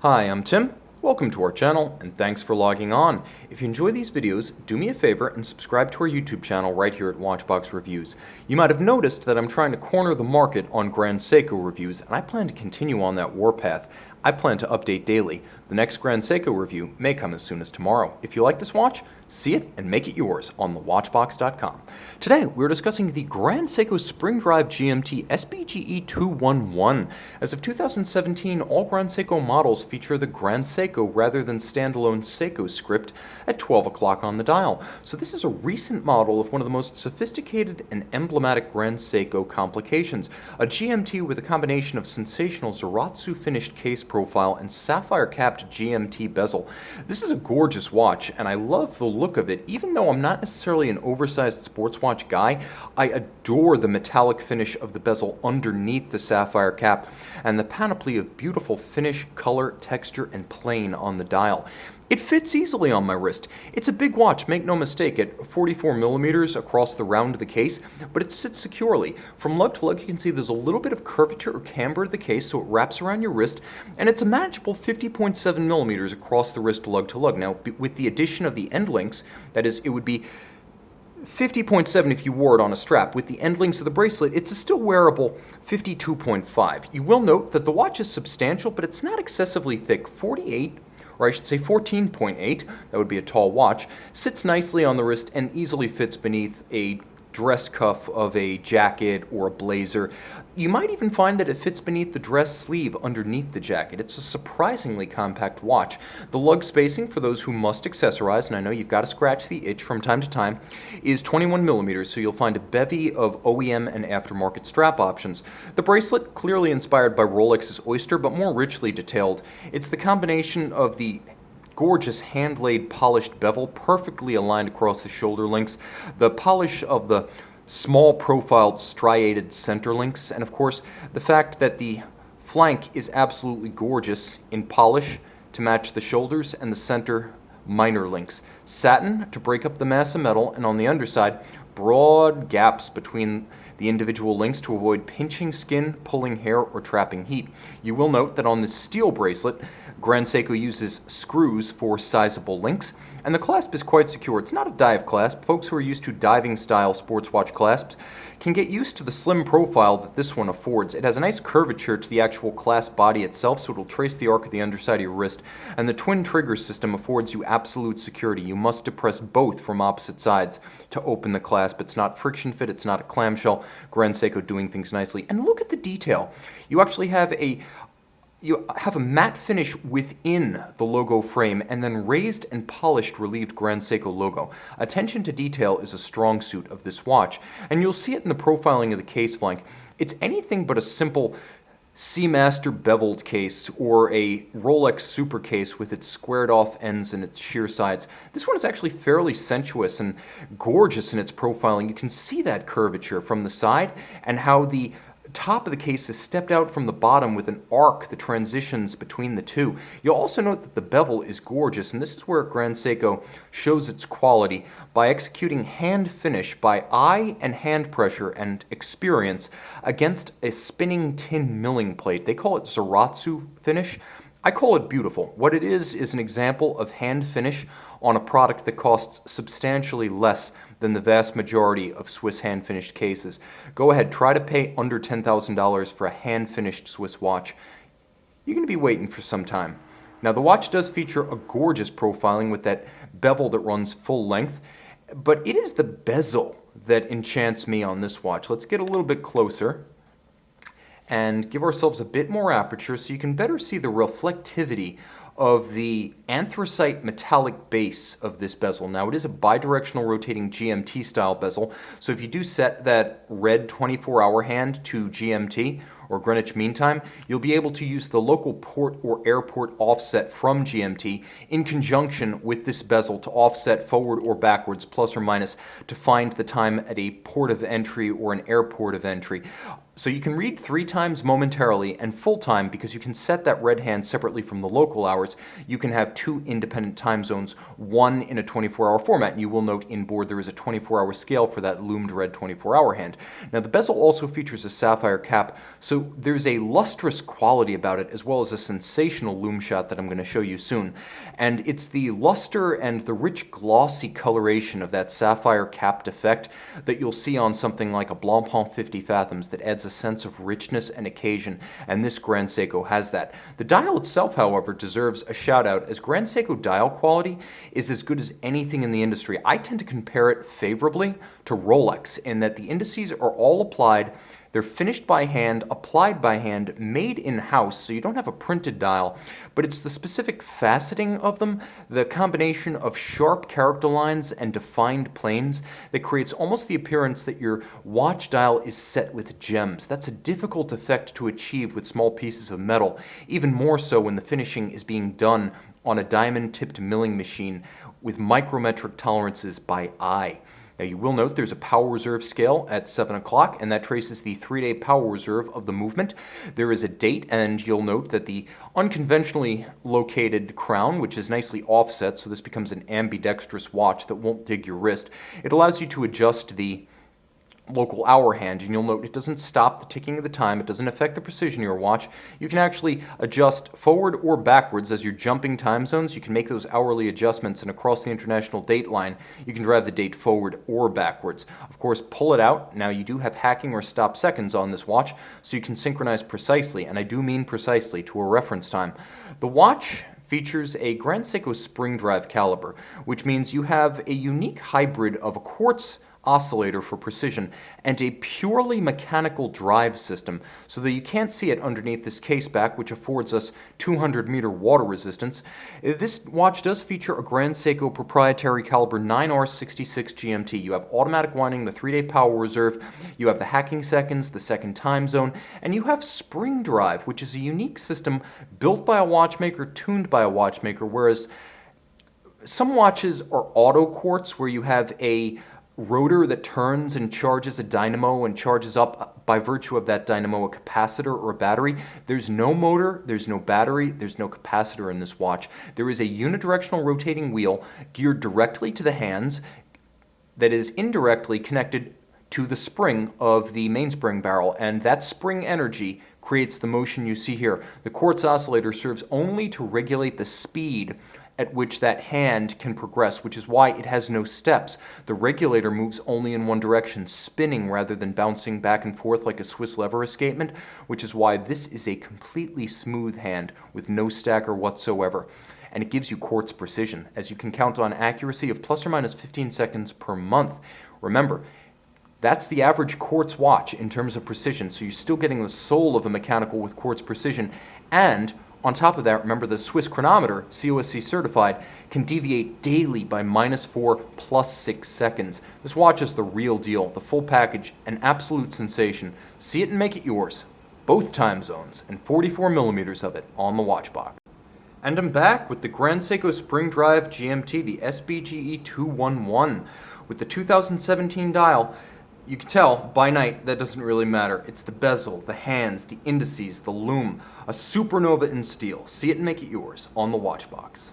Hi, I'm Tim. Welcome to our channel, and thanks for logging on. If you enjoy these videos, do me a favor and subscribe to our YouTube channel right here at Watchbox Reviews. You might have noticed that I'm trying to corner the market on Grand Seiko reviews, and I plan to continue on that warpath. I plan to update daily. The next Grand Seiko review may come as soon as tomorrow. If you like this watch, see it and make it yours on thewatchbox.com. Today, we're discussing the Grand Seiko Spring Drive GMT SBGE201. As of 2017, all Grand Seiko models feature the Grand Seiko rather than standalone Seiko script at 12 o'clock on the dial. So this is a recent model of one of the most sophisticated and emblematic Grand Seiko complications, a GMT with a combination of sensational Zaratsu finished case profile and sapphire capped GMT bezel. This is a gorgeous watch, and I love the look of it. Even though I'm not necessarily an oversized sports watch guy, I adore the metallic finish of the bezel underneath the sapphire cap and the panoply of beautiful finish, color, texture, and plane on the dial. It fits easily on my wrist. It's a big watch, make no mistake, at 44 millimeters across the round of the case, but it sits securely. From lug to lug, you can see there's a little bit of curvature or camber of the case, so it wraps around your wrist, and it's a manageable 50.7 millimeters across the wrist lug to lug. Now, with the addition of the end links, that is, it would be 50.7 if you wore it on a strap. With the end links of the bracelet, it's a still wearable 52.5. You will note that the watch is substantial, but it's not excessively thick. 48, or I should say 14.8, that would be a tall watch, sits nicely on the wrist and easily fits beneath a dress cuff of a jacket or a blazer. You might even find that it fits beneath the dress sleeve underneath the jacket. It's a surprisingly compact watch. The lug spacing, for those who must accessorize, and I know you've got to scratch the itch from time to time, is 21 millimeters, so you'll find a bevy of OEM and aftermarket strap options. The bracelet, clearly inspired by Rolex's Oyster, but more richly detailed. It's the combination of the gorgeous hand-laid polished bevel, perfectly aligned across the shoulder links, the polish of the small profiled striated center links, and of course the fact that the flank is absolutely gorgeous in polish to match the shoulders and the center minor links. Satin to break up the mass of metal, and on the underside, broad gaps between the individual links to avoid pinching skin, pulling hair, or trapping heat. You will note that on this steel bracelet, Grand Seiko uses screws for sizable links, and the clasp is quite secure. It's not a dive clasp. Folks who are used to diving-style sports watch clasps can get used to the slim profile that this one affords. It has a nice curvature to the actual clasp body itself, so it'll trace the arc of the underside of your wrist, and the twin trigger system affords you absolute security. You must depress both from opposite sides to open the clasp. It's not friction fit, it's not a clamshell. Grand Seiko doing things nicely. And look at the detail. You actually have a matte finish within the logo frame and then raised and polished relieved Grand Seiko logo. Attention to detail is a strong suit of this watch, and you'll see it in the profiling of the case flank. It's anything but a simple Seamaster beveled case or a Rolex Super case with its squared off ends and its sheer sides. This one is actually fairly sensuous and gorgeous in its profiling. You can see that curvature from the side and how the top of the case is stepped out from the bottom with an arc that transitions between the two. You'll also note that the bevel is gorgeous, and this is where Grand Seiko shows its quality by executing hand finish by eye and hand pressure and experience against a spinning tin milling plate. They call it Zaratsu finish. I call it beautiful. What it is an example of hand finish on a product that costs substantially less than the vast majority of Swiss hand-finished cases. Go ahead, try to pay under $10,000 for a hand-finished Swiss watch. You're going to be waiting for some time. Now, the watch does feature a gorgeous profiling with that bevel that runs full length, but it is the bezel that enchants me on this watch. Let's get a little bit closer and give ourselves a bit more aperture so you can better see the reflectivity of the anthracite metallic base of this bezel. Now, it is a bidirectional rotating GMT style bezel, so if you do set that red 24-hour hand to GMT or Greenwich Mean Time, you'll be able to use the local port or airport offset from GMT in conjunction with this bezel to offset forward or backwards, plus or minus, to find the time at a port of entry or an airport of entry. So you can read 3 times momentarily and full time because you can set that red hand separately from the local hours. You can have 2 independent time zones, one in a 24-hour format, and you will note inboard there is a 24-hour scale for that loomed red 24-hour hand. Now the bezel also features a sapphire cap, so there's a lustrous quality about it as well as a sensational loom shot that I'm going to show you soon. And it's the luster and the rich glossy coloration of that sapphire capped effect that you'll see on something like a Blancpain 50 Fathoms that adds a sense of richness and occasion, and this Grand Seiko has that. The dial itself, however, deserves a shout out, as Grand Seiko dial quality is as good as anything in the industry. I tend to compare it favorably to Rolex in that the indices are all applied. They're finished by hand, applied by hand, made in-house, so you don't have a printed dial, but it's the specific faceting of them, the combination of sharp character lines and defined planes that creates almost the appearance that your watch dial is set with gems. That's a difficult effect to achieve with small pieces of metal, even more so when the finishing is being done on a diamond-tipped milling machine with micrometric tolerances by eye. Now you will note there's a power reserve scale at 7 o'clock, and that traces the 3-day power reserve of the movement. There is a date, and you'll note that the unconventionally located crown, which is nicely offset, so this becomes an ambidextrous watch that won't dig your wrist. It allows you to adjust the local hour hand, and you'll note it doesn't stop the ticking of the time. It doesn't affect the precision of your watch. You can actually adjust forward or backwards as you're jumping time zones. You can make those hourly adjustments, and across the international date line you can drive the date forward or backwards. Of course, pull it out. Now you do have hacking or stop seconds on this watch, so you can synchronize precisely, and I do mean precisely, to a reference time. The watch features a Grand Seiko spring drive caliber, which means you have a unique hybrid of a quartz oscillator for precision and a purely mechanical drive system, so that you can't see it underneath this case back, which affords us 200-meter water resistance. This watch does feature a Grand Seiko proprietary Calibre 9R66 GMT. You have automatic winding, the 3-day power reserve, you have the hacking seconds, the second time zone, and you have spring drive, which is a unique system built by a watchmaker, tuned by a watchmaker, whereas some watches are auto quartz, where you have a rotor that turns and charges a dynamo and charges up by virtue of that dynamo a capacitor or a battery. There's no motor, there's no battery, there's no capacitor in this watch. There is a unidirectional rotating wheel geared directly to the hands that is indirectly connected to the spring of the mainspring barrel, and that spring energy creates the motion you see here. The quartz oscillator serves only to regulate the speed at which that hand can progress, which is why it has no steps. The regulator moves only in one direction, spinning rather than bouncing back and forth like a Swiss lever escapement, which is why this is a completely smooth hand with no stacker whatsoever. And it gives you quartz precision, as you can count on accuracy of plus or minus 15 seconds per month. Remember, that's the average quartz watch in terms of precision, so you're still getting the soul of a mechanical with quartz precision. And on top of that, remember the Swiss chronometer, COSC certified, can deviate daily by -4 plus 6 seconds. This watch is the real deal, the full package, an absolute sensation. See it and make it yours. Both time zones and 44 millimeters of it on the watch box. And I'm back with the Grand Seiko Spring Drive GMT, the SBGE201. With the 2017 dial, you can tell by night that doesn't really matter. It's the bezel, the hands, the indices, the loom, a supernova in steel. See it and make it yours on the watch box.